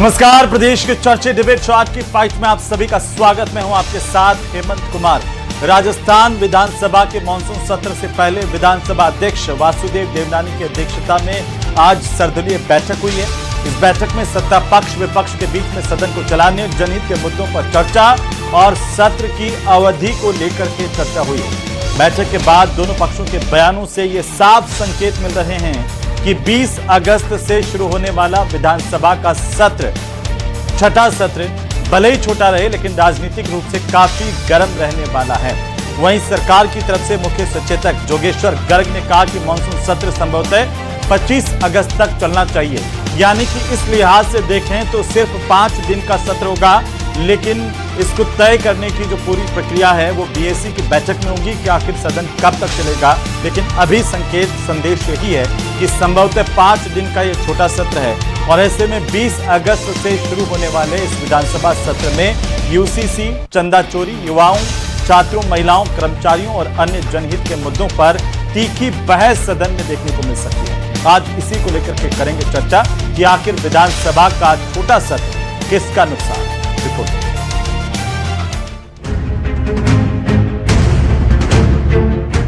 नमस्कार, प्रदेश के चर्चे डिबेट शो आज की फाइट में आप सभी का स्वागत। मैं हूं आपके साथ हेमंत कुमार। राजस्थान विधानसभा के मानसून सत्र से पहले विधानसभा अध्यक्ष वासुदेव देवनानी की अध्यक्षता में आज सर्वदलीय बैठक हुई है। इस बैठक में सत्ता पक्ष विपक्ष के बीच में सदन को चलाने, जनहित के मुद्दों पर चर्चा और सत्र की अवधि को लेकर के चर्चा हुई है। बैठक के बाद दोनों पक्षों के बयानों से ये साफ संकेत मिल रहे हैं कि 20 अगस्त से शुरू होने वाला विधानसभा का सत्र, छठा सत्र, भले ही छोटा रहे लेकिन राजनीतिक रूप से काफी गर्म रहने वाला है। वहीं सरकार की तरफ से मुख्य सचेतक जोगेश्वर गर्ग ने कहा कि मानसून सत्र संभवतः 25 अगस्त तक चलना चाहिए। यानी कि इस लिहाज से देखें तो सिर्फ 5 दिन का सत्र होगा, लेकिन इसको तय करने की जो पूरी प्रक्रिया है वो बीएसी की बैठक में होगी कि आखिर सदन कब तक चलेगा। लेकिन अभी संदेश यही है कि संभवतः 5 दिन का ये छोटा सत्र है और ऐसे में 20 अगस्त से शुरू होने वाले इस विधानसभा सत्र में यूसीसी, चंदा चोरी, युवाओं, छात्रों, महिलाओं, कर्मचारियों और अन्य जनहित के मुद्दों पर तीखी बहस सदन में देखने को मिल सकती है। आज इसी को लेकर के करेंगे चर्चा कि आखिर विधानसभा का छोटा सत्र किसका नुकसान। रिपोर्ट।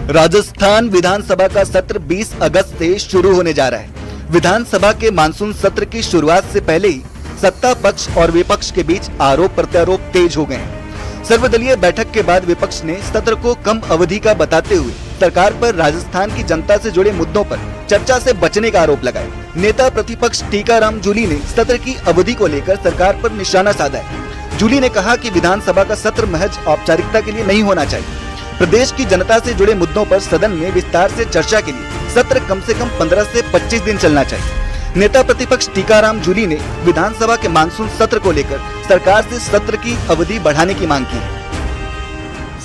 राजस्थान विधानसभा का सत्र 20 अगस्त से शुरू होने जा रहा है। विधानसभा के मानसून सत्र की शुरुआत से पहले ही सत्ता पक्ष और विपक्ष के बीच आरोप प्रत्यारोप तेज हो गए हैं। सर्वदलीय बैठक के बाद विपक्ष ने सत्र को कम अवधि का बताते हुए सरकार पर राजस्थान की जनता से जुड़े मुद्दों पर चर्चा से बचने का आरोप लगाया। नेता प्रतिपक्ष टीकाराम जूली ने सत्र की अवधि को लेकर सरकार पर निशाना साधा है। जूली ने कहा कि विधानसभा का सत्र महज औपचारिकता के लिए नहीं होना चाहिए। प्रदेश की जनता से जुड़े मुद्दों पर सदन में विस्तार से चर्चा के लिए सत्र कम से कम 15 से 25 दिन चलना चाहिए। नेता प्रतिपक्ष टीकाराम जूली ने विधानसभा के मानसून सत्र को लेकर सरकार से सत्र की अवधि बढ़ाने की मांग की।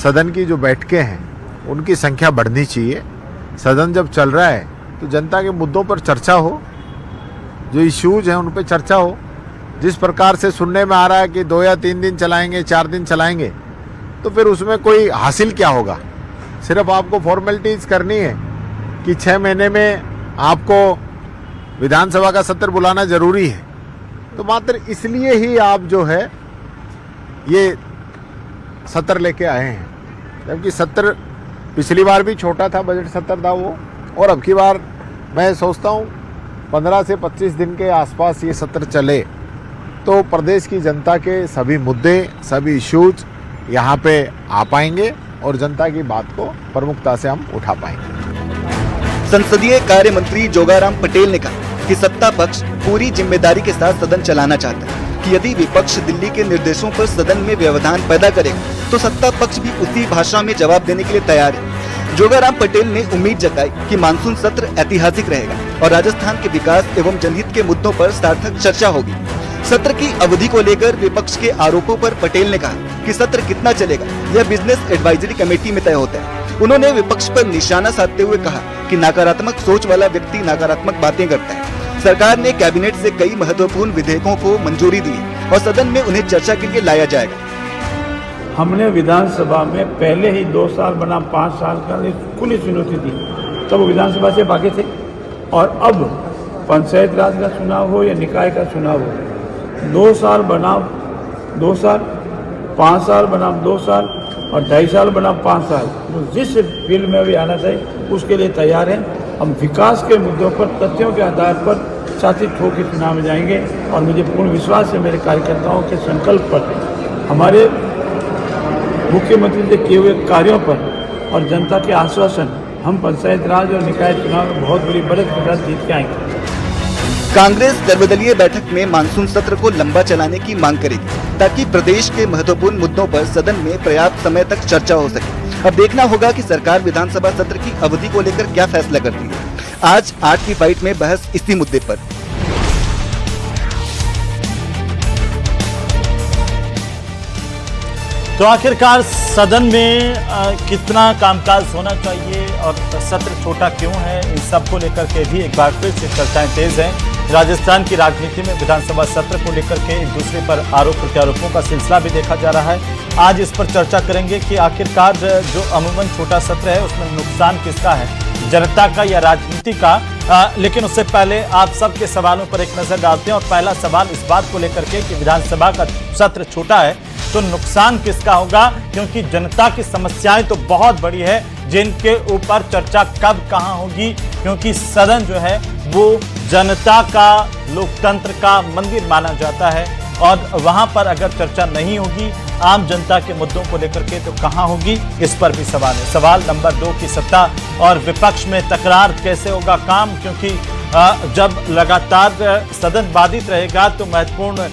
सदन की जो बैठकें हैं उनकी संख्या बढ़नी चाहिए। सदन जब चल रहा है तो जनता के मुद्दों पर चर्चा हो, जो इश्यूज हैं उन पर चर्चा हो। जिस प्रकार से सुनने में आ रहा है कि 2 या 3 दिन चलाएंगे, 4 दिन चलाएंगे, तो फिर उसमें कोई हासिल क्या होगा। सिर्फ आपको फॉर्मेलिटीज करनी है कि 6 महीने में आपको विधानसभा का सत्र बुलाना जरूरी है, तो मात्र इसलिए ही आप जो है ये सत्र लेके आए हैं। जबकि सत्र पिछली बार भी छोटा था, बजट सत्र था वो, और अब की बार मैं सोचता हूँ 15 से 25 दिन के आसपास ये सत्र चले तो प्रदेश की जनता के सभी मुद्दे, सभी इश्यूज यहाँ पे आ पाएंगे और जनता की बात को प्रमुखता से हम उठा पाएंगे। संसदीय कार्य मंत्री जोगाराम पटेल ने कहा कि सत्ता पक्ष पूरी जिम्मेदारी के साथ सदन चलाना चाहता है कि यदि विपक्ष दिल्ली के निर्देशों पर सदन में व्यवधान पैदा करेगा तो सत्ता पक्ष भी उसी भाषा में जवाब देने के लिए तैयार है। जोगाराम पटेल ने उम्मीद जताई कि मानसून सत्र ऐतिहासिक रहेगा और राजस्थान के विकास एवं जनहित के मुद्दों पर सार्थक चर्चा होगी। सत्र की अवधि को लेकर विपक्ष के आरोपों पर पटेल ने कहा कि सत्र कितना चलेगा यह बिजनेस एडवाइजरी कमेटी में तय होता है। उन्होंने विपक्ष पर निशाना साधते हुए कहा कि नकारात्मक सोच वाला व्यक्ति नकारात्मक बातें करता है। सरकार ने कैबिनेट से कई महत्वपूर्ण विधेयकों को मंजूरी दी और सदन में उन्हें चर्चा के लिए लाया जाएगा। हमने विधानसभा में पहले ही 2 साल बनाम 5 साल का खुली चुनौती दी, तब विधानसभा से भागे थे। और अब पंचायत राज का चुनाव हो या निकाय का चुनाव हो, 2 साल बनाम 2 साल, 5 साल बनाम 2 साल और 2.5 साल बनाम 5 साल, तो जिस फील्ड में भी आना चाहिए उसके लिए तैयार हैं। हम विकास के मुद्दों पर तथ्यों के आधार पर छाती ठोक के चुनाव में जाएंगे और मुझे पूर्ण विश्वास है मेरे कार्यकर्ताओं के संकल्प पर, हमारे मुख्यमंत्री से किए हुए कार्यों पर और जनता के आश्वासन, हम पंचायत राज और निकाय चुनाव में बहुत बड़ी बढ़त के साथ जीत के आएंगे। कांग्रेस सर्वदलीय बैठक में मानसून सत्र को लंबा चलाने की मांग करेगी ताकि प्रदेश के महत्वपूर्ण मुद्दों पर सदन में पर्याप्त समय तक चर्चा हो सके। अब देखना होगा कि सरकार विधानसभा सत्र की अवधि को लेकर क्या फैसला करती है। आज की फाइट में बहस इसी मुद्दे पर। तो आखिरकार सदन में कितना कामकाज होना चाहिए और सत्र छोटा क्यों है, इन सब को लेकर के भी एक बार फिर से चर्चाएं तेज हैं। राजस्थान की राजनीति में विधानसभा सत्र को लेकर के एक दूसरे पर आरोप प्रत्यारोपों का सिलसिला भी देखा जा रहा है। आज इस पर चर्चा करेंगे कि आखिरकार जो अमूमन छोटा सत्र है उसमें नुकसान किसका है, जनता का या राजनीति का, लेकिन उससे पहले आप सबके सवालों पर एक नजर डालते हैं और पहला सवाल इस बात को लेकर के कि विधानसभा का सत्र छोटा है तो नुकसान किसका होगा, क्योंकि जनता की समस्याएं तो बहुत बड़ी है जिनके ऊपर चर्चा कब कहां होगी, क्योंकि सदन जो है वो जनता का, लोकतंत्र का मंदिर माना जाता है और वहां पर अगर चर्चा नहीं होगी आम जनता के मुद्दों को लेकर के तो कहां होगी, इस पर भी सवाल है। सवाल नंबर 2 की सत्ता और विपक्ष में तकरार कैसे होगा काम, क्योंकि जब लगातार सदन बाधित रहेगा तो महत्वपूर्ण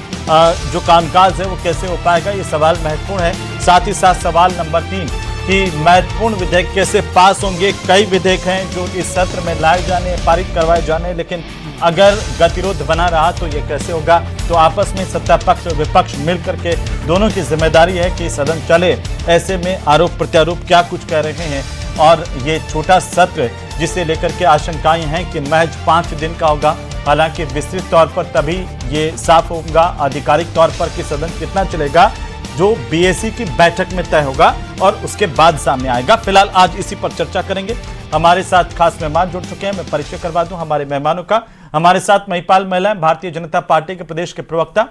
जो कामकाज है वो कैसे हो पाएगा, ये सवाल महत्वपूर्ण है। साथ ही साथ सवाल नंबर 3 कि महत्वपूर्ण विधेयक कैसे पास होंगे। कई विधेयक हैं जो इस सत्र में लाए जाने, पारित करवाए जाने, लेकिन अगर गतिरोध बना रहा तो ये कैसे होगा। तो आपस में सत्ता पक्ष और विपक्ष मिलकर के दोनों की जिम्मेदारी है कि सदन चले। ऐसे में आरोप प्रत्यारोप क्या कुछ कह रहे हैं और ये छोटा सत्र जिसे लेकर के आशंकाएं हैं कि महज 5 दिन का होगा, हालांकि विस्तृत तौर पर तभी ये साफ होगा आधिकारिक तौर पर कि सदन कितना चलेगा, जो बीएसी की बैठक में तय होगा और उसके बाद सामने आएगा। फिलहाल आज इसी पर चर्चा करेंगे। हमारे साथ खास मेहमान जुड़ चुके हैं, मैं परिचय करवा दूं हमारे मेहमानों का। हमारे साथ महिपाल महिलाएं भारतीय जनता पार्टी के प्रदेश के प्रवक्ता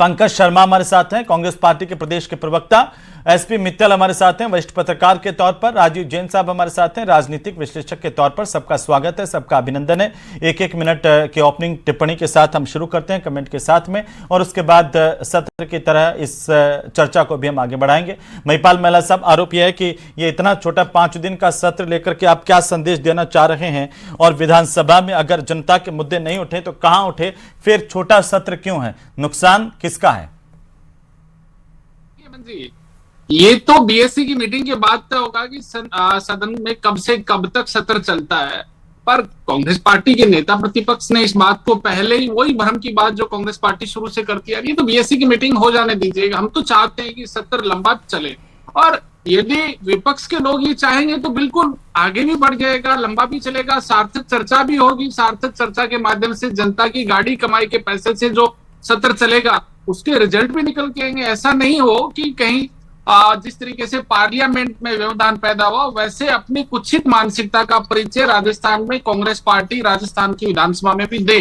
पंकज शर्मा हमारे साथ हैं, कांग्रेस पार्टी के प्रदेश के प्रवक्ता एसपी मित्तल हमारे साथ हैं, वरिष्ठ पत्रकार के तौर पर राजीव जैन साहब हमारे साथ हैं, राजनीतिक विश्लेषक के तौर पर। सबका स्वागत है, सबका अभिनंदन है। एक मिनट के ओपनिंग टिप्पणी के साथ हम शुरू करते हैं, कमेंट के साथ में, और उसके बाद सत्र की तरह इस चर्चा को भी हम आगे बढ़ाएंगे। महिपाल महिला साहब, आरोप यह है कि ये इतना छोटा 5 दिन का सत्र लेकर के आप क्या संदेश देना चाह रहे हैं, और विधानसभा में अगर जनता के मुद्दे नहीं उठे तो कहां उठे, फिर छोटा सत्र क्यों है, नुकसान किसका है? ये तो बीएससी की मीटिंग के बाद तय होगा कि सदन में कब से कब तक सत्र चलता है, पर कांग्रेस पार्टी के नेता प्रतिपक्ष ने इस बात को पहले ही, वही भ्रम की बात जो कांग्रेस पार्टी शुरू से करती है, ये तो बीएससी की मीटिंग हो जाने दीजिएगा। हम तो चाहते हैं कि सत्र लंबा चले, और यदि विपक्ष के लोग ये चाहेंगे तो बिल्कुल आगे भी बढ़ जाएगा, लंबा भी चलेगा, सार्थक चर्चा भी होगी। सार्थक चर्चा के माध्यम से जनता की गाड़ी कमाई के पैसे से जो सत्र चलेगा उसके रिजल्ट भी निकल के आएंगे। ऐसा नहीं हो कि कहीं जिस तरीके से पार्लियामेंट में व्यवधान पैदा हुआ, वैसे अपनी कुत्सित मानसिकता का परिचय राजस्थान में कांग्रेस पार्टी राजस्थान की विधानसभा में भी दे।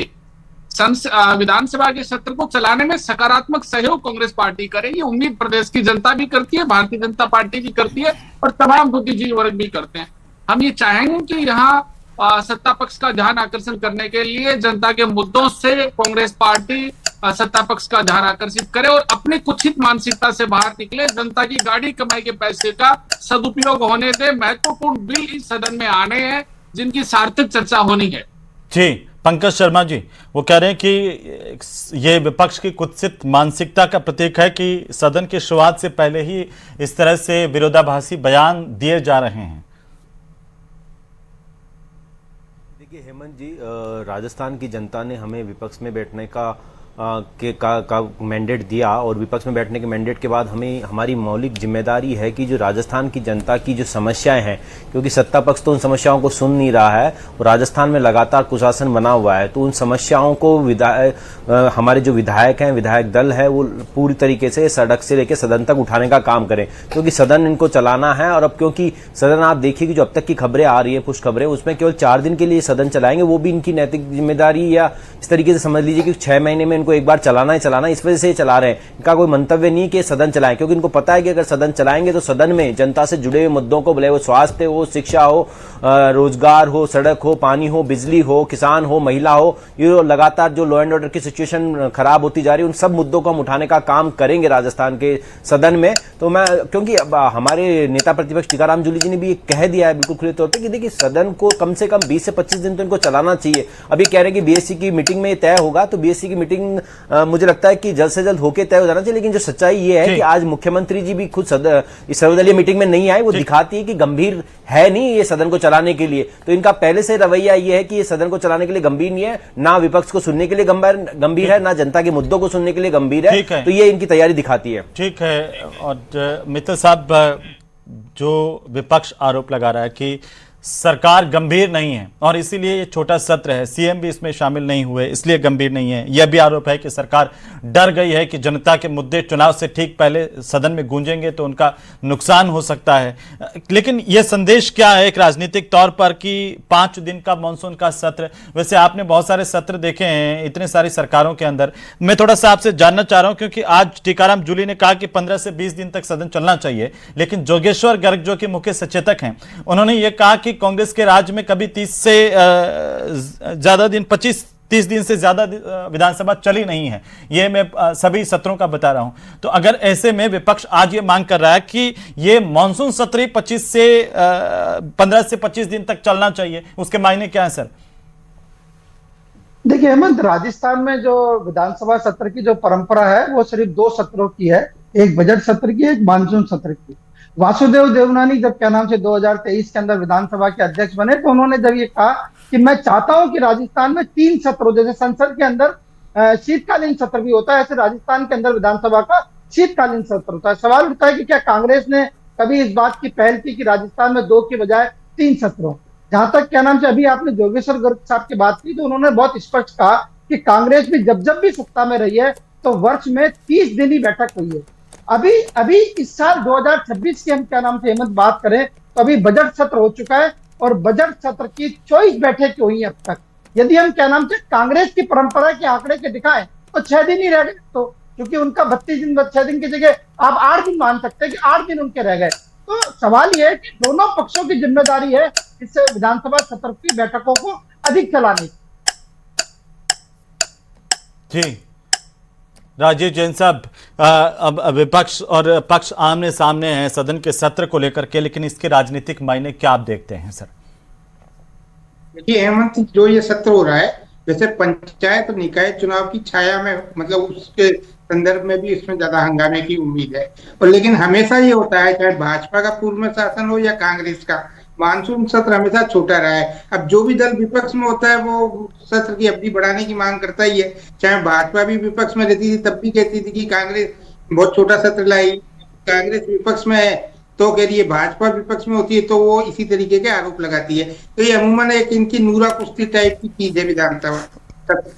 विधानसभा के सत्र को चलाने में सकारात्मक सहयोग कांग्रेस पार्टी करे, ये उम्मीद प्रदेश की जनता भी करती है, भारतीय जनता पार्टी भी करती है और तमाम बुद्धिजीवी वर्ग भी करते हैं। हम ये चाहेंगे कि यहाँ सत्ता पक्ष का ध्यान आकर्षण करने के लिए जनता के मुद्दों से कांग्रेस पार्टी सत्ता पक्ष का ध्यान आकर्षित करे और अपने कुत्सित मानसिकता से बाहर निकले, जनता की गाड़ी कमाई के पैसे का सदुपयोग होने दे। महत्वपूर्ण बिल इस सदन में आने हैं जिनकी सार्थक चर्चा होनी है। जी पंकज शर्मा जी, वो कह रहे हैं कि ये विपक्ष की कुत्सित मानसिकता का प्रतीक है कि सदन की शुरुआत से पहले ही इस तरह से विरोधाभासी बयान दिए जा रहे हैं। देखिए हेमंत जी, राजस्थान की जनता ने हमें विपक्ष में बैठने का मैंडेट दिया, और विपक्ष में बैठने के मैंडेट के बाद हमें हमारी मौलिक जिम्मेदारी है कि जो राजस्थान की जनता की जो समस्याएं हैं, क्योंकि सत्ता पक्ष तो उन समस्याओं को सुन नहीं रहा है और राजस्थान में लगातार कुशासन बना हुआ है, तो उन समस्याओं को हमारे जो विधायक हैं, विधायक दल है, वो पूरी तरीके से सड़क से लेकर सदन तक उठाने का काम करें, क्योंकि सदन इनको चलाना है। और अब क्योंकि सदन आप देखिए कि जो अब तक की खबरें आ रही है, पुष्ट खबरें, उसमें केवल 4 दिन के लिए सदन चलाएंगे, वो भी इनकी नैतिक जिम्मेदारी, या इस तरीके से समझ लीजिए कि 6 महीने में इनको एक बार चलाना ही चलाना, इस वजह से ये चला रहे हैं। इनका कोई मंतव्य नहीं कि सदन चलाएं, क्योंकि इनको पता है कि अगर सदन चलाएंगे तो सदन में जनता से जुड़े हुए मुद्दों को, भले वो स्वास्थ्य हो, शिक्षा हो, रोजगार हो, सड़क हो, पानी हो, बिजली हो, किसान हो, महिला हो, ये लगातार जो लॉ एंड ऑर्डर की सिचुएशन खराब होती जा रही है, उन सब मुद्दों को हम उठाने का काम करेंगे राजस्थान के सदन में। तो मैं, क्योंकि हमारे नेता प्रतिपक्ष टीकाराम जूली जी ने भी ये कह दिया है बिल्कुल खुले तौर पर कि देखिए सदन को कम से कम 20 से 25 दिन तो इनको चलाना चाहिए। अभी कह रहे हैं कि बीएससी की मीटिंग में तय होगा, तो बीएससी की मीटिंग मुझे लगता है कि जल्द से जल्द होके तय हो जाना चाहिए। लेकिन जो सच्चाई ये है कि आज मुख्यमंत्री जी भी खुद इस सर्वदलीय मीटिंग में नहीं आए, वो दिखाती है कि गंभीर है नहीं ये सदन को चलाने के लिए। तो इनका पहले से रवैया ये है कि ये सदन को चलाने के लिए गंभीर नहीं है, ना विपक्ष को सुनने के लिए गंभीर है, ना जनता के मुद्दों को सुनने के लिए गंभीर है। तो ये इनकी तैयारी दिखाती है। ठीक है। और मित्तल साहब, जो विपक्ष आरोप लगा रहा है कि सरकार गंभीर नहीं है और इसीलिए ये छोटा सत्र है, सीएम भी इसमें शामिल नहीं हुए इसलिए गंभीर नहीं है। यह भी आरोप है कि सरकार डर गई है कि जनता के मुद्दे चुनाव से ठीक पहले सदन में गूंजेंगे तो उनका नुकसान हो सकता है। लेकिन यह संदेश क्या है एक राजनीतिक तौर पर कि 5 दिन का मानसून का सत्र, वैसे आपने बहुत सारे सत्र देखे हैं इतने सारी सरकारों के अंदर, मैं थोड़ा सा आपसे जानना चाह रहा हूं क्योंकि आज टीकाराम जूली ने कहा कि 15 से 20 दिन तक सदन चलना चाहिए, लेकिन जोगेश्वर गर्ग जो कि मुख्य सचेतक हैं उन्होंने यह कहा कि कांग्रेस के राज में कभी 30 से ज्यादा दिन 25-30 दिन से ज्यादा विधानसभा चली नहीं है। यह मैं सभी सत्रों का बता रहा हूं। तो अगर ऐसे में विपक्ष आज ये मांग कर रहा है कि ये मानसून सत्र 15 से 25 दिन तक चलना चाहिए, उसके मायने क्या है सर? देखिए हेमंत, राजस्थान में जो विधानसभा सत्र की जो परंपरा है वो सिर्फ 2 सत्रों की है, एक बजट सत्र की, एक मानसून सत्र की। वासुदेव देवनानी जब क्या नाम से 2023 के अंदर विधानसभा के अध्यक्ष बने तो उन्होंने जब ये कहा कि मैं चाहता हूं कि राजस्थान में 3 सत्रों, जैसे संसद के अंदर शीतकालीन सत्र भी होता है ऐसे राजस्थान के अंदर विधानसभा का शीतकालीन सत्र होता है। सवाल उठता है कि क्या कांग्रेस ने कभी इस बात की पहल की कि राजस्थान में 2 की बजाय 3 सत्र हो। जहां तक क्या नाम से अभी आपने जोगेश्वर गर्ग साहब की बात की तो उन्होंने बहुत स्पष्ट कहा कि कांग्रेस भी जब भी सत्ता में रही है तो वर्ष में 30 दिन ही बैठक हुई है। अभी इस साल 2026 की हम क्या नाम से हेमंत बात करें तो अभी बजट सत्र हो चुका है और बजट सत्र की 24 बैठकें हुई हैं अब तक। यदि हम क्या नाम से कांग्रेस की परंपरा के आंकड़े के दिखाएं तो 6 दिन ही रह गए, तो क्योंकि उनका 32 दिन 6 दिन की जगह आप 8 दिन मान सकते हैं कि 8 दिन उनके रह गए। तो सवाल यह है कि दोनों पक्षों की जिम्मेदारी है इस विधानसभा सत्र की बैठकों को अधिक चलाने। जी राजीव जैन साहब, अब विपक्ष और पक्ष आमने सामने हैं सदन के सत्र को लेकर के, लेकिन इसके राजनीतिक मायने क्या आप देखते हैं सर? देखिए हेमंत, जो ये सत्र हो रहा है वैसे पंचायत और निकाय चुनाव की छाया में, मतलब उसके संदर्भ में भी इसमें ज्यादा हंगामे की उम्मीद है। और लेकिन हमेशा ये होता है, चाहे भाजपा का पूर्व में शासन हो या कांग्रेस का, मानसून सत्र हमेशा छोटा रहा है। अब जो भी दल विपक्ष में होता है वो सत्र की अवधि बढ़ाने की मांग करता ही है। चाहे भाजपा भी विपक्ष में रहती थी तब भी कहती थी कि कांग्रेस बहुत छोटा सत्र लाई, कांग्रेस विपक्ष में है तो कह रही है भाजपा विपक्ष में होती है तो वो इसी तरीके के आरोप लगाती है। तो ये अमूमन एक इनकी नूरा कुश्ती टाइप की चीज है विधानसभा सत्र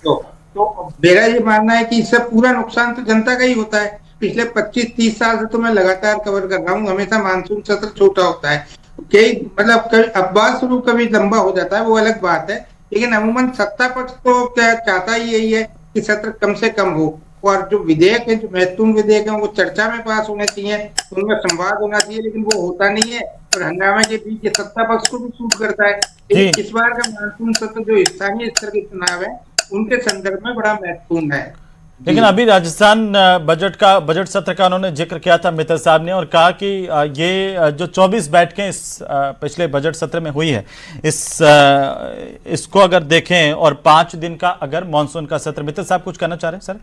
तो मेरा ये मानना है कि इससे पूरा नुकसान तो जनता का ही होता है। पिछले 25-30 साल से तो मैं लगातार कवर कर रहा हूँ, हमेशा मानसून सत्र छोटा होता है। कई मतलब अखबार स्वरूप कभी लंबा हो जाता है वो अलग बात है, लेकिन अमूमन सत्ता पक्ष तो क्या चाहता ही यही है कि सत्र कम से कम हो और जो विधेयक है, जो महत्वपूर्ण विधेयक है वो चर्चा में पास होने चाहिए, उनमें संवाद होना चाहिए, लेकिन वो होता नहीं है और हंगामे के बीच ये सत्ता पक्ष को भी सूट करता है। लेकिन इस बार का मानसून सत्र जो स्थानीय स्तर के चुनाव है उनके संदर्भ में बड़ा महत्वपूर्ण है। लेकिन अभी राजस्थान बजट सत्र का उन्होंने जिक्र किया था मित्तल साहब ने और कहा कि ये जो 24 बैठकें इस पिछले बजट सत्र में हुई है इसको अगर देखें और 5 दिन का अगर मानसून का सत्र, मित्तल साहब कुछ कहना चाह रहे हैं सर,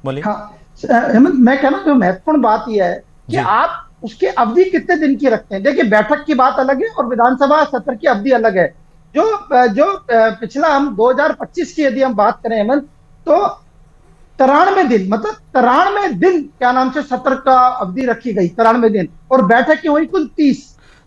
बोलिए। हाँ हेमंत, मैं कहना जो महत्वपूर्ण बात यह है कि आप उसकी अवधि कितने दिन की रखते हैं। देखिए बैठक की बात अलग है और विधानसभा सत्र की अवधि अलग है। जो पिछला हम 2025 की यदि हम बात करें हेमंत तो 93 दिन, मतलब 93 दिन क्या नाम से सत्र का अवधि रखी गई, 93 दिन, और बैठक हुई कुल 30।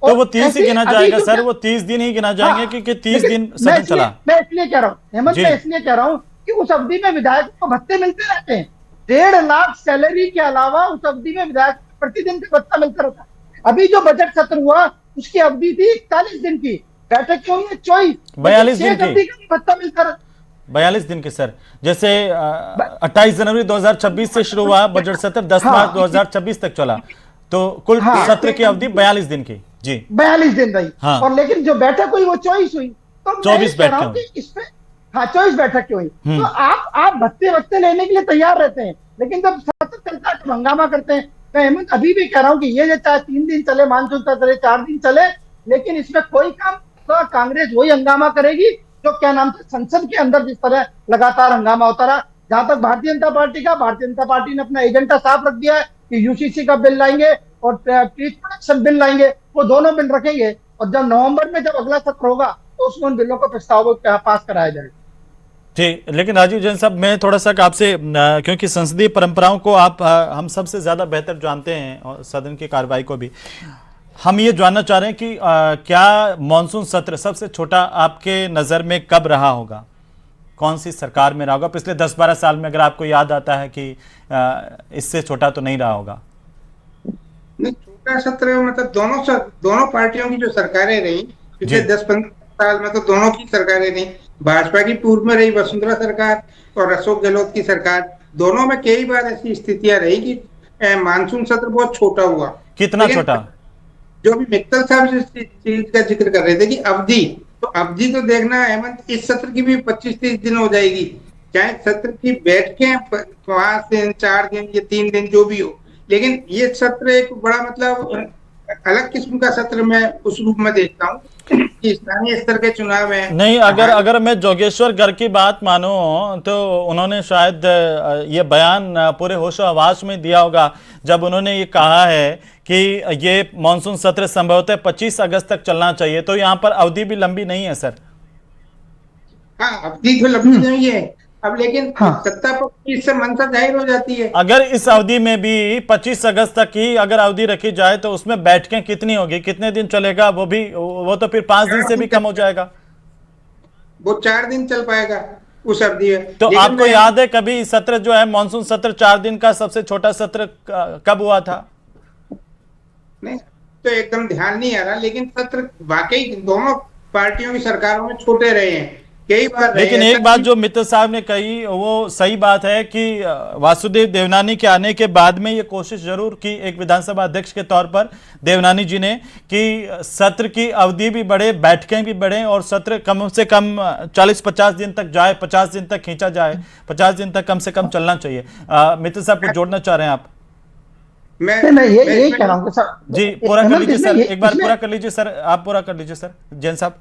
तो वो 30 ही गिना जाएगा सर, वो 30 दिन ही गिना जाएंगे क्योंकि 30 दिन सदन चला। मैं इसलिए कह रहा हूँ हेमंत, मैं इसलिए कह रहा हूँ कि उस अवधि में विधायकों को भत्ते मिलते रहते हैं। 1.5 लाख सैलरी के अलावा उस अवधि में विधायक प्रतिदिन का भत्ता मिलता रहता है। अभी जो बजट सत्र हुआ उसकी अवधि थी 41 दिन की, बैठक क्यों हुई 42 दिन की, भत्ता मिलता रहता 42 दिन के सर। जैसे 28 जनवरी 2026 से शुरू हुआ बजट सत्र, 10 मार्च 2026 तक चला, तो कुल सत्र की अवधि 42 दिन की जी 42 दिन रही। और लेकिन जो बैठक हुई वो 24 हुई, तो 24 बैठक इसमें 24 बैठक हुई। तो आप भत्ते लेने के लिए तैयार रहते हैं, लेकिन जब सत्र चलता है तो हंगामा करते हैं। मैं हेमंत अभी भी कह रहा हूँ कि ये चाहे 3 दिन चले मानसून चले, 4 दिन चले, लेकिन इसमें कोई काम तो कांग्रेस वही हंगामा करेगी जो क्या नाम से संसद के अंदर जिस तरह लगातार हंगामा होता रहा। जहां तक भारतीय जनता पार्टी ने अपना एजेंडा साफ रख दिया है कि यूसीसी का बिल लाएंगे और ट्रीट प्रोटेक्शन बिल लाएंगे, वो दोनों बिल रखेंगे और जब नवंबर में जब अगला सत्र होगा तो उसमें उन बिलों का प्रस्ताव पास कराया जाएगा। ठीक, लेकिन राजीव जैन साहब मैं थोड़ा सा आपसे, क्योंकि संसदीय परंपराओं को आप हम सबसे ज्यादा बेहतर जानते हैं और सदन की कार्रवाई को भी, हम ये जानना चाह रहे हैं कि क्या मॉनसून सत्र सबसे छोटा आपके नज़र में कब रहा होगा, कौन सी सरकार में रहा होगा? पिछले 10-12 साल में अगर आपको याद आता है कि इससे छोटा तो नहीं रहा होगा। नहीं, छोटा सत्र मतलब दोनों पार्टियों की जो सरकारें रही पिछले 10-15 साल में, तो दोनों की सरकारें रही। भाजपा की पूर्व में रही वसुंधरा सरकार और अशोक गहलोत की सरकार, दोनों में कई बार ऐसी स्थितियां रही कि मानसून सत्र बहुत छोटा हुआ। कितना छोटा? जो भी मित्तल साहब जिस चीज का जिक्र कर रहे थे कि अवधि, तो अवधि तो देखना हेमंत, इस सत्र की भी 25-30 दिन हो जाएगी, चाहे सत्र की बैठकें 5 दिन 4 दिन या 3 दिन जो भी हो, लेकिन ये सत्र एक बड़ा मतलब अलग किस्म का सत्र मैं उस रूप में देखता हूँ कि स्थानीय स्तर के चुनाव है। नहीं, अगर मैं जोगेश्वर गर्ग की बात मानूं तो उन्होंने शायद ये बयान पूरे होशो हवास में दिया होगा जब उन्होंने ये कहा है कि ये मानसून सत्र संभवतः 25 अगस्त तक चलना चाहिए, तो यहाँ पर अवधि भी लंबी नहीं है सर। हाँ, अवधि तो लंबी नहीं है अब, लेकिन सत्ता पक्ष की इससे मंशा जाहिर हो जाती है। अगर इस अवधि में भी 25 अगस्त तक की अगर अवधि रखी जाए तो उसमें बैठकें कितनी होगी, कितने दिन चलेगा? वो तो फिर 5 दिन से भी कम हो जाएगा। वो 4 दिन चल पाएगा उस अवधि में। तो आपको याद है कभी सत्र जो है मानसून सत्र 4 दिन का सबसे छोटा सत्र कब हुआ था? नहीं, तो एकदम ध्यान नहीं आ रहा, लेकिन सत्र वाकई दोनों पार्टियों की सरकारों में छोटे रहे हैं कई बार। लेकिन एक बात जो मित्तल साहब ने कही वो सही बात है कि वासुदेव देवनानी के आने के बाद में ये कोशिश जरूर की एक विधानसभा अध्यक्ष के तौर पर देवनानी जी ने कि सत्र की अवधि भी बढ़े, बैठकें भी बढ़े और सत्र कम से कम 40-50 दिन तक जाए, 50 दिन तक खींचा जाए, 50 दिन तक कम से कम चलना चाहिए। मित्तल साहब कुछ जोड़ना चाह रहे हैं आप? मैं यही कह रहा हूँ सर जी, पूरा कर लीजिए सर, एक बार पूरा कर लीजिए सर, आप पूरा कर लीजिए सर। जैन साहब,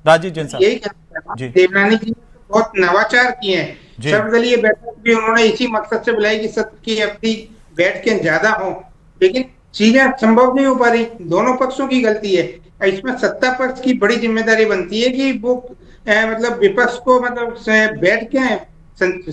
राजीव जैन साहब। यही कहना है, देवनानी जी ने बहुत नवाचार किए हैं। सर्वदलीय बैठक भी उन्होंने इसी मकसद से बुलाई कि सत्र की अवधि बैठकें ज्यादा हो, लेकिन चीजें संभव नहीं हो पा रही, दोनों पक्षों की गलती है। इसमें सत्ता पक्ष की बड़ी जिम्मेदारी बनती है कि वो मतलब विपक्ष को मतलब बैठ के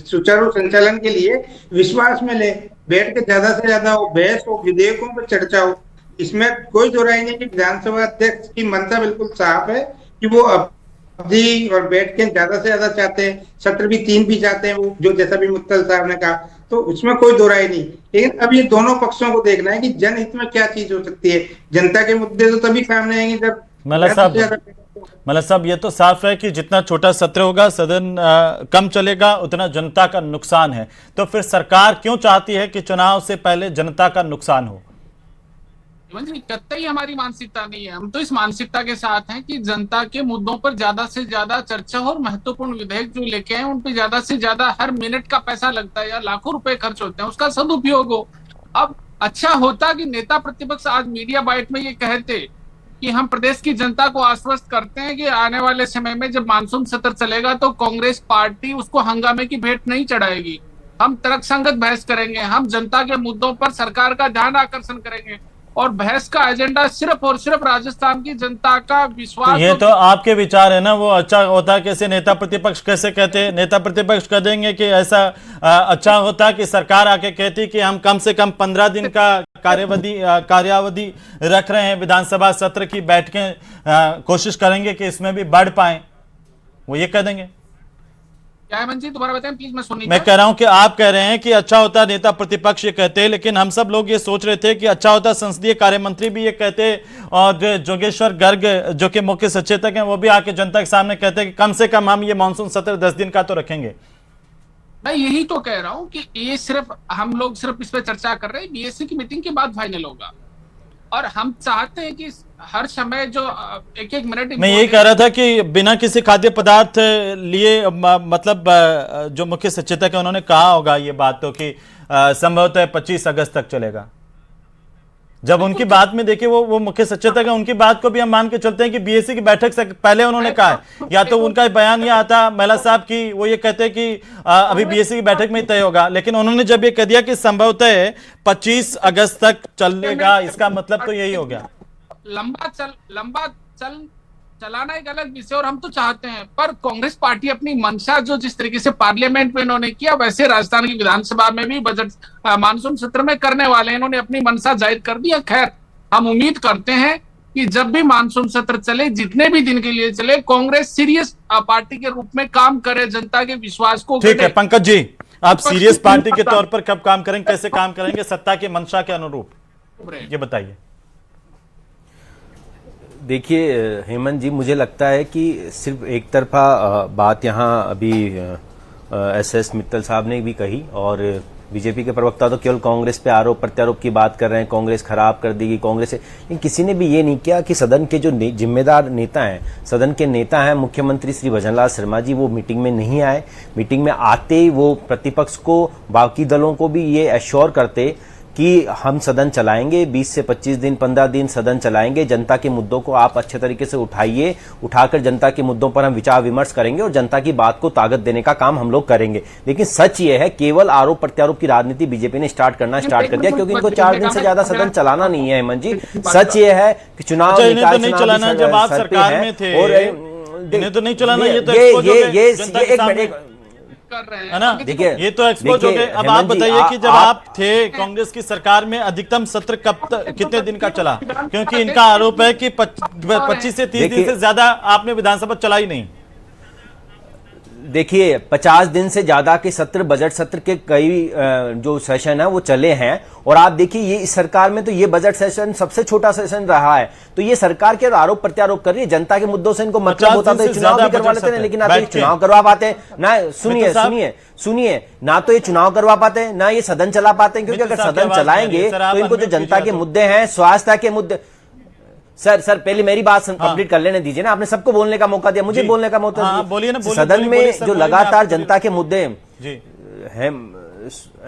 सुचारू संचालन के लिए विश्वास में ले, बैठ के ज्यादा से ज्यादा हो, बहस हो, विधेयकों पर चर्चा हो। इसमें कोई दो राय नहीं कि विधानसभा अध्यक्ष की मंशा बिल्कुल साफ है कि वो अवधि और बैठ के ज्यादा से ज्यादा चाहते हैं, सत्र भी 3 भी चाहते हैं, वो जो जैसा भी मुत्तल साहब ने कहा, तो उसमें कोई दो राय नहीं। लेकिन अब ये दोनों पक्षों को देखना है कि जनहित में क्या चीज हो सकती है। जनता के मुद्दे तो तभी सामने आएंगे जब मतलब साहब ये तो साफ है कि जितना छोटा सत्र होगा, सदन कम चलेगा, उतना जनता का नुकसान है। तो फिर सरकार क्यों चाहती है कि चुनाव से पहले जनता का नुकसान हो? कतई हमारी मानसिकता नहीं है। हम तो इस मानसिकता के साथ हैं कि जनता के मुद्दों पर ज्यादा से ज्यादा चर्चा हो और महत्वपूर्ण विधेयक जो लेके आए उन पर ज्यादा से ज्यादा हर मिनट का पैसा लगता है या लाखों रुपए खर्च होते हैं, उसका सदुपयोग हो। अब अच्छा होता कि नेता प्रतिपक्ष आज मीडिया बाइट में ये कहते कि हम प्रदेश की जनता को आश्वस्त करते हैं कि आने वाले समय में जब मानसून सत्र चलेगा तो कांग्रेस पार्टी उसको हंगामे की भेंट नहीं चढ़ाएगी, हम तर्कसंगत बहस करेंगे, हम जनता के मुद्दों पर सरकार का ध्यान आकर्षण करेंगे और बहस का एजेंडा सिर्फ और सिर्फ राजस्थान की जनता का विश्वास। ये तो आपके विचार है ना, वो अच्छा होता कैसे नेता प्रतिपक्ष कैसे कहते, नेता प्रतिपक्ष कह देंगे कि ऐसा अच्छा होता कि सरकार आके कहती कि हम कम से कम 15 दिन का कार्यावधि रख रहे हैं, विधानसभा सत्र की बैठकें कोशिश करेंगे कि इसमें भी बढ़ पाए, वो ये कह देंगे। क्या है जी, दोबारा बताएं प्लीज, मैं सुन नहीं। मैं कह रहा हूं कि आप कह रहे हैं कि अच्छा होता नेता प्रतिपक्ष ये कहते, लेकिन हम सब लोग ये सोच रहे थे कि अच्छा होता संसदीय कार्य मंत्री भी ये कहते और जोगेश्वर गर्ग जो कि मुख्य सचेतक हैं वो भी आके जनता के सामने कहते कि कम से कम हम ये मानसून सत्र 10 दिन का तो रखेंगे। मैं यही तो कह रहा हूं कि ये सिर्फ हम लोग सिर्फ इस पर चर्चा कर रहे हैं, बीएससी की मीटिंग के बाद फाइनल होगा और हम चाहते हैं कि हर समय जो एक मिनट। मैं यही कह रहा था कि बिना किसी खाद्य पदार्थ लिए मतलब जो मुख्य सचेतक है उन्होंने कहा होगा ये बात तो कि संभवतः 25 अगस्त तक चलेगा। जब उनकी बात में देखिए वो मुख्य सचेतक है, उनकी बात को भी हम मान के चलते हैं कि बीएससी की बैठक से पहले उन्होंने कहा है, या तो उनका बयान यह आता महिला साहब की, वो ये कहते हैं कि अभी बीएससी की बैठक में ही तय होगा, लेकिन उन्होंने जब ये कह दिया कि संभवतः 25 अगस्त तक चलेगा, इसका मतलब तो यही हो गया। लंबा चलाना एक अलग विषय और हम तो चाहते हैं, पर कांग्रेस पार्टी अपनी मंशा जो जिस तरीके से पार्लियामेंट में इन्होंने किया वैसे राजस्थान की विधानसभा में भी बजट मानसून सत्र में करने वाले हैं, इन्होंने अपनी मंशा जाहिर कर दी है। खैर हम उम्मीद करते हैं कि जब भी मानसून सत्र चले, जितने भी दिन के लिए चले, कांग्रेस सीरियस पार्टी के रूप में काम करे, जनता के विश्वास को। ठीक है पंकज जी, आप सीरियस पार्टी के तौर पर कब काम करेंगे, कैसे काम करेंगे सत्ता की मंशा के अनुरूप, ये बताइए। देखिए हेमंत जी, मुझे लगता है कि सिर्फ एक तरफा बात यहाँ अभी एसएस मित्तल साहब ने भी कही, और बीजेपी के प्रवक्ता तो केवल कांग्रेस पे आरोप प्रत्यारोप की बात कर रहे हैं, कांग्रेस खराब कर देगी, कांग्रेस है, लेकिन किसी ने भी ये नहीं किया कि सदन के जो जिम्मेदार नेता हैं, सदन के नेता हैं मुख्यमंत्री श्री भजनलाल शर्मा जी, वो मीटिंग में नहीं आए। मीटिंग में आते ही वो प्रतिपक्ष को, बाकी दलों को भी ये एश्योर करते कि हम सदन चलाएंगे, 20 से 25 दिन 15 दिन सदन चलाएंगे, जनता के मुद्दों को आप अच्छे तरीके से उठाइए, उठाकर जनता के मुद्दों पर हम विचार विमर्श करेंगे और जनता की बात को ताकत देने का काम हम लोग करेंगे। लेकिन सच ये है, केवल आरोप प्रत्यारोप की राजनीति बीजेपी ने स्टार्ट कर दिया, क्योंकि इनको 4 दिन से ज्यादा सदन चलाना नहीं है। हेमंत जी, सच ये है कि चुनाव नहीं चलाना, जब आप सरकार में थे और इन्हें तो नहीं चलाना, ये तो कर रहे हैं, है ना। देखिए ये तो एक्सपोज हो गए। अब आप बताइए कि जब आप थे कांग्रेस की सरकार में, अधिकतम सत्र कितने दिन का चला? क्योंकि इनका आरोप है कि 25 से 30 दिन से ज्यादा आपने विधानसभा चलाई नहीं। देखिए 50 दिन से ज्यादा के सत्र, बजट सत्र के कई जो सेशन है वो चले हैं, और आप देखिए ये इस सरकार में तो ये बजट सेशन सबसे छोटा सेशन रहा है। तो ये सरकार के आरोप प्रत्यारोप कर रही है, जनता के मुद्दों से इनको मतलब होता तो चुनाव भी करवा लेते हैं, लेकिन आप ये चुनाव करवा पाते हैं ना। सुनिए ना, तो ये चुनाव करवा पाते हैं ना, ये सदन चला पाते हैं, क्योंकि अगर सदन चलाएंगे तो इनको जो जनता के मुद्दे हैं, स्वास्थ्य के मुद्दे। सर पहले मेरी बात कंप्लीट कर लेने दीजिए ना, आपने सबको बोलने का मौका दिया, मुझे बोलने का मौका दिया। बोलिए ना, सदन में जो लगातार जनता के मुद्दे हैं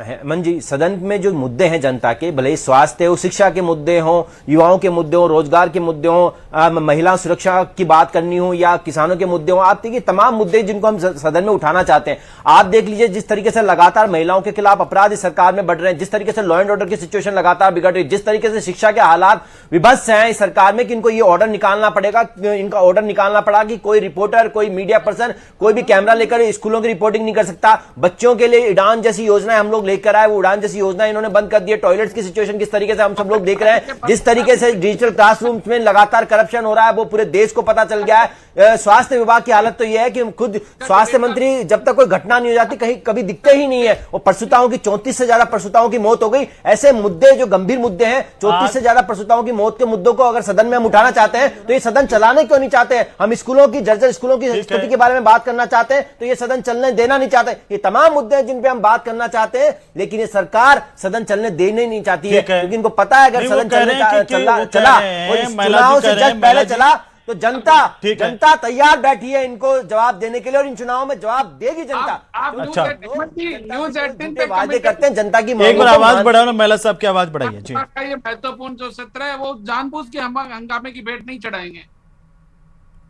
हेमंत जी, सदन में जो मुद्दे हैं जनता के, भले ही स्वास्थ्य हो, शिक्षा के मुद्दे हो, युवाओं के मुद्दे हो, रोजगार के मुद्दे हो, महिला सुरक्षा की बात करनी हो, या किसानों के मुद्दे हो, आप देखिए तमाम मुद्दे जिनको हम सदन में उठाना चाहते हैं। आप देख लीजिए जिस तरीके से लगातार महिलाओं के खिलाफ अपराध इस सरकार में बढ़ रहे हैं, जिस तरीके से लॉ एंड ऑर्डर की सिचुएशन लगातार बिगड़ रही है, जिस तरीके से शिक्षा के हालात विभत्स हैं इस सरकार में, कि इनको ये ऑर्डर निकालना पड़ेगा, इनका ऑर्डर निकालना पड़ा कि कोई रिपोर्टर, कोई मीडिया पर्सन, कोई भी कैमरा लेकर स्कूलों की रिपोर्टिंग नहीं कर सकता। बच्चों के लिए उड़ान जैसी योजना हम लोग लेकर आए, वो उड़ान जैसी योजना इन्होंने बंद कर दी है। टॉयलेट्स की सिचुएशन किस तरीके से हम सब लोग देख रहे हैं, जिस तरीके से डिजिटल क्लासरूम्स में लगातार करप्शन हो रहा है, वो पूरे देश को पता चल गया है। स्वास्थ्य विभाग की हालत तो यह है कि खुद स्वास्थ्य मंत्री जब तक कोई घटना नहीं हो जाती कहीं कभी दिखते ही नहीं है। और प्रसूताओं की 34 से ज्यादा प्रसूताओं की मौत हो गई। ऐसे मुद्दे जो गंभीर मुद्दे हैं, 34 से ज्यादा प्रसूताओं की मौत के मुद्दों को अगर सदन में हम उठाना चाहते हैं तो ये सदन चलाने क्यों नहीं चाहते हैं? हम स्कूलों की जर्जर स्कूलों की स्थिति के बारे में बात करना चाहते हैं तो ये सदन चलने देना नहीं चाहते। ये तमाम मुद्दे हैं जिन पे हम बात करना चाहते हैं, लेकिन ये सरकार सदन चलने देने नहीं चाहती है, क्योंकि इनको पता है अगर सदन चला और चुनाव से जब पहले चला तो जनता तैयार बैठी है इनको जवाब देने के लिए, और इन चुनावों में जवाब देगी जनता। अच्छा, न्यूज 18 पे वादे करते हैं जनता की। एक बार आवाज बढ़ाओ ना, महिला साहब की आवाज बढ़ाइए जी। ये महत्वपूर्ण जो सत्र है वो जानबूझ के हंगामे की भेंट नहीं चढ़ाएंगे।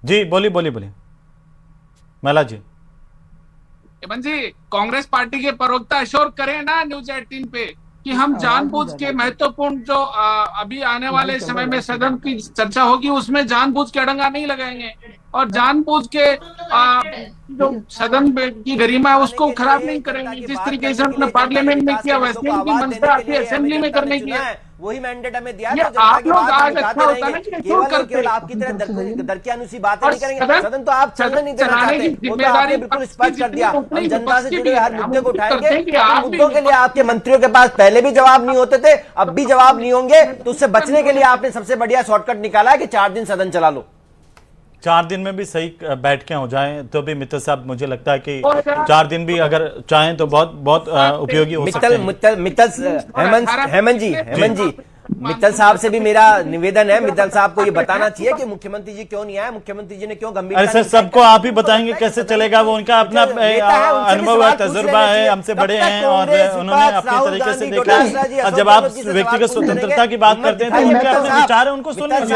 जी बोलिए महिला जी। हेमंत जी, कांग्रेस पार्टी के प्रवक्ता अश्योर करें ना न्यूज 18 पे कि हम जानबूझ के महत्वपूर्ण जो अभी आने वाले समय में सदन की चर्चा होगी उसमें जानबूझ के अड़ंगा नहीं लगाएंगे, और जानबूझ के जो सदन की गरिमा है उसको खराब नहीं करेंगे। जिस तरीके से हमने पार्लियामेंट में किया वैसे इनकी मंशा आपकी असेंबली में करने की है। वही मैंडेट हमें दिया है। आप लोग आज अच्छा होता है कि केवल आपकी तरह दरकियानुसी बातें नहीं करेंगे। सदन तो आप चलने नहीं देना चाहते, वो तो आपने बिल्कुल स्पष्ट कर दिया। हम जनता से जुड़े हर मुद्दे को उठाएंगे। मुद्दों के लिए आपके मंत्रियों के पास पहले भी जवाब नहीं होते थे, अब भी जवाब नहीं होंगे, तो उससे बचने के लिए आपने सबसे बढ़िया शॉर्टकट निकाला है कि 4 दिन सदन चला लो। 4 दिन में भी सही बैठकें हो जाएं तो भी मित्तल साहब मुझे लगता है कि 4 दिन भी अगर चाहें तो बहुत उपयोगी हो सकते हैं। हेमंत जी मित्तल साहब से भी मेरा निवेदन है, मित्तल साहब को ये बताना चाहिए कि मुख्यमंत्री जी क्यों नहीं आए, मुख्यमंत्री जी ने क्यों गंभीरता। अरे सर, सबको आप ही बताएंगे कैसे चलेगा, वो उनका अपना अनुभव है, तजुर्बा है, हमसे बड़े हैं और उन्होंने अपने तरीके से देखा है। और जब आप व्यक्तिगत स्वतंत्रता की बात करते हैं तो उनके अपने विचार है, उनको सुनने में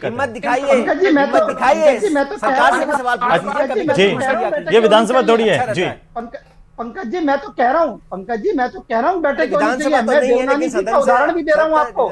हिम्मत दिखाइए, सरकार से भी सवाल पूछिए। जी, ये विधानसभा थोड़ी है जी। पंकज जी मैं तो कह रहा हूँ बैठक विधानसभा मैं देवनानी जी का उदाहरण भी दे रहा हूँ आपको।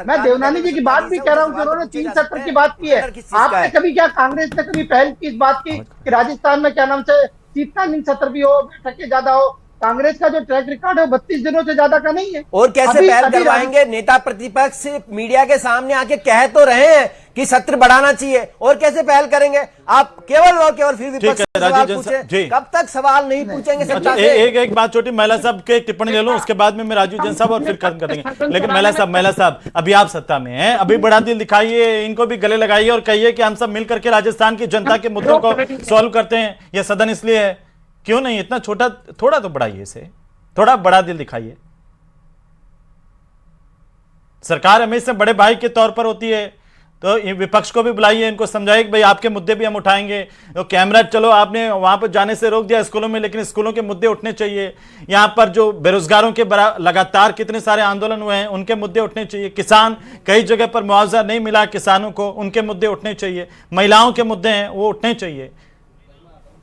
मैं देवनानी जी की बात भी कह रहा हूँ कि उन्होंने 3 सत्र की बात की है। आपने कभी क्या कांग्रेस ने कभी पहल की इस बात की कि राजस्थान में क्या नाम से 3 सत्र भी हो, बैठकें ज्यादा हो, कांग्रेस का जो ट्रैक रिकॉर्ड है 32 दिनों से ज्यादा का नहीं है। और कैसे अभी- पहल अभी करवाएंगे? नेता प्रतिपक्ष मीडिया के सामने आके कह तो रहे हैं कि सत्र बढ़ाना चाहिए, और कैसे पहल करेंगे? आप केवल और केवल फिर विपक्ष से राजीव सवाल जैन पूछे, साहब, जी। कब तक सवाल नहीं पूछेंगे सत्ता अच्छा, से? एक बात छोटी, महिला साहब के टिप्पणी ले लूं, उसके बाद में मैं राजू जैन साहब और फिर खत्म कर देंगे। लेकिन महिला साहब अभी आप सत्ता में हैं, अभी बड़ा दिल दिखाइए, इनको भी गले लगाइए और कहिए कि हम सब मिलकर के राजस्थान की जनता के मुद्दों को सॉल्व करते हैं। यह सदन इसलिए है, क्यों नहीं? इतना छोटा, थोड़ा तो बढ़ाइए इसे, थोड़ा बड़ा दिल दिखाइए। सरकार हमेशा बड़े भाई के तौर पर होती है, तो ये विपक्ष को भी बुलाइए, इनको समझाइए कि भाई आपके मुद्दे भी हम उठाएंगे। तो कैमरा, चलो आपने वहां पर जाने से रोक दिया स्कूलों में, लेकिन स्कूलों के मुद्दे उठने चाहिए। यहां पर जो बेरोजगारों के लगातार कितने सारे आंदोलन हुए हैं, उनके मुद्दे उठने चाहिए। किसान, कई जगह पर मुआवजा नहीं मिला किसानों को, उनके मुद्दे उठने चाहिए। महिलाओं के मुद्दे हैं, वो उठने चाहिए।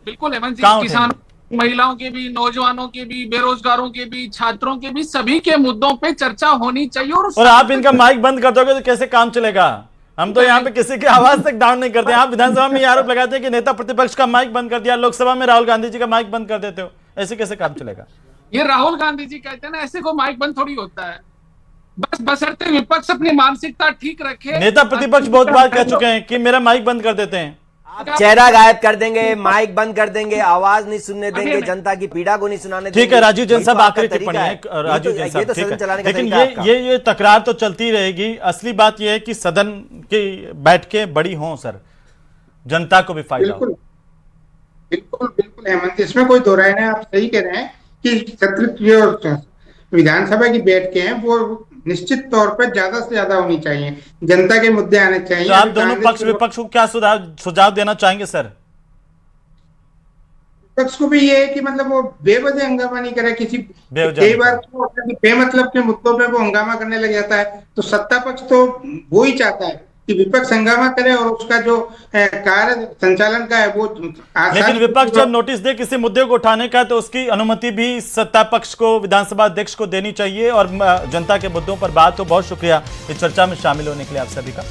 बिल्कुल हेमंत जी, कहाँ किसानों, महिलाओं के भी, नौजवानों के भी, बेरोजगारों के भी, छात्रों के भी, सभी के मुद्दों पे चर्चा होनी चाहिए। और आप इनका माइक बंद कर दोगे तो कैसे काम चलेगा? हम तो यहाँ पे किसी की आवाज तक डाउन नहीं करते। आप विधानसभा में आरोप लगाते हैं कि नेता प्रतिपक्ष का माइक बंद कर दिया, लोकसभा में राहुल गांधी जी का माइक बंद कर देते हो, ऐसे कैसे काम चलेगा? ये राहुल गांधी जी कहते हैं ना, ऐसे को माइक बंद थोड़ी होता है। बस बशर्ते विपक्ष अपनी मानसिकता ठीक रखे। नेता प्रतिपक्ष बहुत बार कह चुके हैं कि मेरा माइक बंद कर देते हैं। आप चेहरा गायब कर देंगे, माइक बंद कर देंगे, आवाज नहीं सुनने देंगे, जनता की पीड़ा को नहीं सुनाने देंगे। ठीक है राजीव जैन साहब, यही तो आखिरी आपका टिप्पणी तरीका है राजीव जैन साहब, ये तो ठीक सदन है। चलाने का लेकिन तरीका है आपका। ये तकरार तो चलती रहेगी। असली बात ये है कि सदन की बैठकें बड़ी हों सर, जनता को भी फायदा हो। बिल्कुल बिल्कुल बिल्कुल हेमंत, इसमें कोई दो राय नहीं। आप सही कह रहे हैं कि सत्र जो विधानसभा की बैठकें हैं वो निश्चित तौर पर ज्यादा से ज्यादा होनी चाहिए, जनता के मुद्दे आने चाहिए। तो आप दोनों पक्ष विपक्ष को क्या सुझाव देना चाहेंगे सर? विपक्ष को भी ये है कि मतलब वो बेवजह हंगामा नहीं करे। कई बार क्या होता है कि बेमतलब के मुद्दों पे वो हंगामा करने लग जाता है, तो सत्ता पक्ष तो वो ही चाहता है कि विपक्ष हंगामा करे और उसका जो कार्य संचालन का है वो लेकिन विपक्ष जब नोटिस दे किसी मुद्दे को उठाने का, तो उसकी अनुमति भी सत्ता पक्ष को, विधानसभा अध्यक्ष को देनी चाहिए और जनता के मुद्दों पर बात हो। बहुत शुक्रिया इस चर्चा में शामिल होने के लिए आप सभी का।